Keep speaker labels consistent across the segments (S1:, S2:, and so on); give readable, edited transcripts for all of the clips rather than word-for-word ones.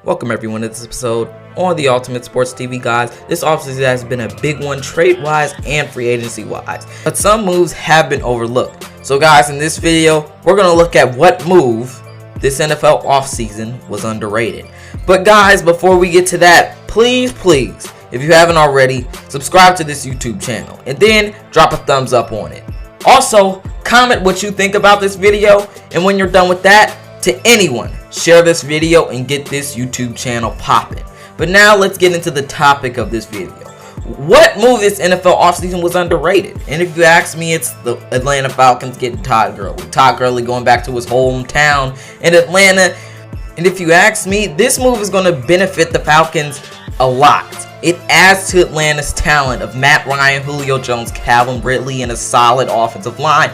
S1: Welcome everyone to this episode on the Ultimate Sports TV, guys. This offseason has been a big one trade-wise and free agency-wise, but some moves have been overlooked. So guys, in this video, we're going to look at what move this NFL offseason was underrated. But guys, before we get to that, please, if you haven't already, subscribe to this YouTube channel and then drop a thumbs up on it. Also, comment what you think about this video, and when you're done with that, to anyone, share this video and get this YouTube channel popping. But now let's get into the topic of this video. What move this NFL offseason was underrated? And if you ask me, it's the Atlanta Falcons getting Todd Gurley. Todd Gurley going back to his hometown in Atlanta. And if you ask me, this move is going to benefit the Falcons a lot. It adds to Atlanta's talent of Matt Ryan, Julio Jones, Calvin Ridley, and a solid offensive line.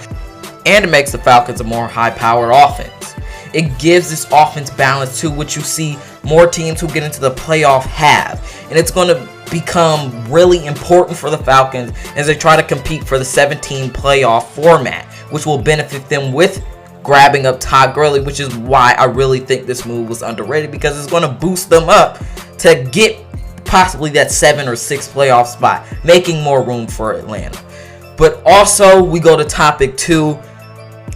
S1: And it makes the Falcons a more high-powered offense. It gives this offense balance to what you see more teams who get into the playoff have. And it's going to become really important for the Falcons as they try to compete for the 17 playoff format, which will benefit them with grabbing up Todd Gurley, which is why I really think this move was underrated, because it's going to boost them up to get possibly that 7 or 6 playoff spot, making more room for Atlanta. But also, we go to topic 2,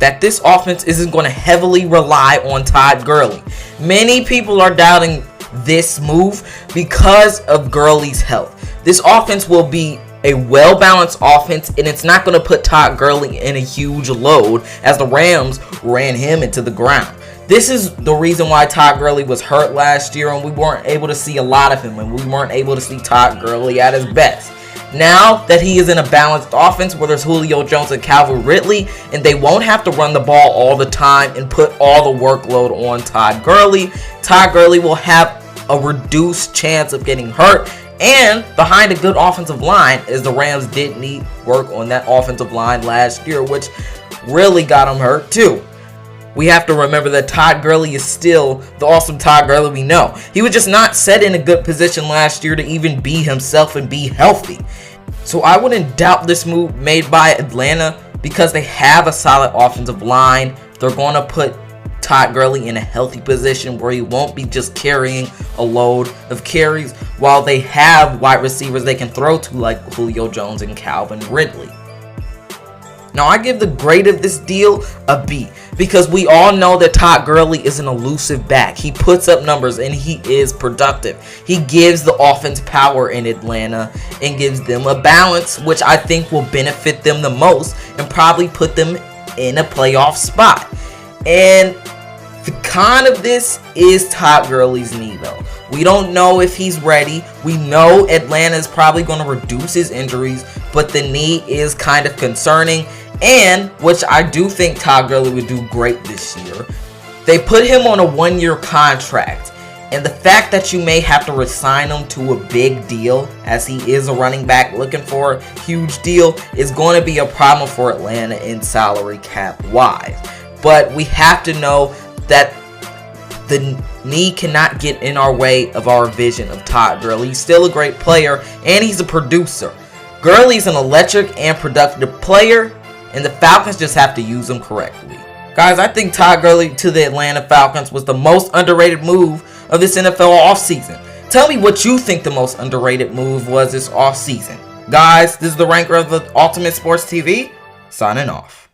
S1: that this offense isn't going to heavily rely on Todd Gurley. Many people are doubting this move because of Gurley's health. This offense will be a well-balanced offense, and it's not going to put Todd Gurley in a huge load as the Rams ran him into the ground. This is the reason why Todd Gurley was hurt last year, and we weren't able to see a lot of him, and we weren't able to see Todd Gurley at his best. Now that he is in a balanced offense where there's Julio Jones and Calvin Ridley, and they won't have to run the ball all the time and put all the workload on Todd Gurley will have a reduced chance of getting hurt, and behind a good offensive line, as the Rams did need work on that offensive line last year, which really got him hurt too. We have to remember that Todd Gurley is still the awesome Todd Gurley we know. He was just not set in a good position last year to even be himself and be healthy. So I wouldn't doubt this move made by Atlanta because they have a solid offensive line. They're going to put Todd Gurley in a healthy position where he won't be just carrying a load of carries, while they have wide receivers they can throw to like Julio Jones and Calvin Ridley. Now, I give the grade of this deal a B, because we all know that Todd Gurley is an elusive back. He puts up numbers and he is productive. He gives the offense power in Atlanta and gives them a balance, which I think will benefit them the most and probably put them in a playoff spot. And the con of this is Todd Gurley's knee, though. We don't know if he's ready. We know Atlanta is probably going to reduce his injuries, but the knee is kind of concerning. And, which I do think Todd Gurley would do great this year, they put him on a 1-year contract. And the fact that you may have to resign him to a big deal, as he is a running back looking for a huge deal, is going to be a problem for Atlanta in salary cap wise. But we have to know that the knee cannot get in our way of our vision of Todd Gurley. He's still a great player, and he's a producer. Gurley's an electric and productive player, and the Falcons just have to use him correctly. Guys, I think Todd Gurley to the Atlanta Falcons was the most underrated move of this NFL offseason. Tell me what you think the most underrated move was this offseason. Guys, this is the ranker of the Ultimate Sports TV, signing off.